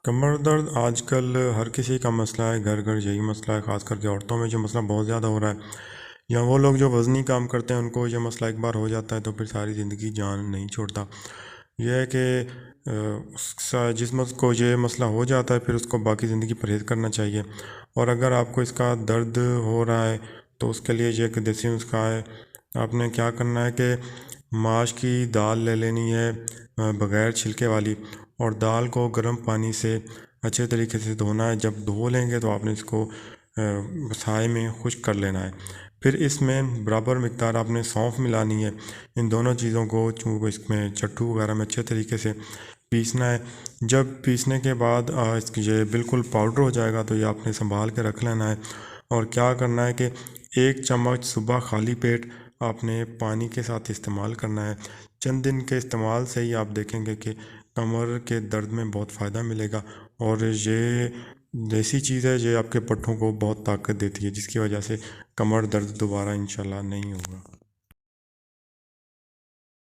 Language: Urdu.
کمر درد آج کل ہر کسی کا مسئلہ ہے، گھر گھر یہی مسئلہ ہے، خاص کر کے عورتوں میں جو مسئلہ بہت زیادہ ہو رہا ہے، یا وہ لوگ جو وزنی کام کرتے ہیں ان کو یہ مسئلہ ایک بار ہو جاتا ہے تو پھر ساری زندگی جان نہیں چھوڑتا۔ یہ ہے کہ جس کو یہ مسئلہ ہو جاتا ہے پھر اس کو باقی زندگی پرہیز کرنا چاہیے، اور اگر آپ کو اس کا درد ہو رہا ہے تو اس کے لیے یہ ایک دیسی نسخہ ہے۔ آپ نے کیا کرنا ہے کہ ماش کی دال لے لینی ہے، بغیر چھلکے والی، اور دال کو گرم پانی سے اچھے طریقے سے دھونا ہے۔ جب دھو لیں گے تو آپ نے اس کو سائے میں خشک کر لینا ہے۔ پھر اس میں برابر مقدار آپ نے سونف ملانی ہے۔ ان دونوں چیزوں کو چونکہ اس میں چٹو وغیرہ میں اچھے طریقے سے پیسنا ہے۔ جب پیسنے کے بعد اس کی یہ بالکل پاؤڈر ہو جائے گا تو یہ آپ نے سنبھال کے رکھ لینا ہے، اور کیا کرنا ہے کہ 1 چمچ صبح خالی پیٹ آپ نے پانی کے ساتھ استعمال کرنا ہے۔ چند دن کے استعمال سے ہی آپ دیکھیں گے کہ کمر کے درد میں بہت فائدہ ملے گا، اور یہ دیسی چیز ہے، یہ آپ کے پٹھوں کو بہت طاقت دیتی ہے، جس کی وجہ سے کمر درد دوبارہ انشاءاللہ نہیں ہوگا۔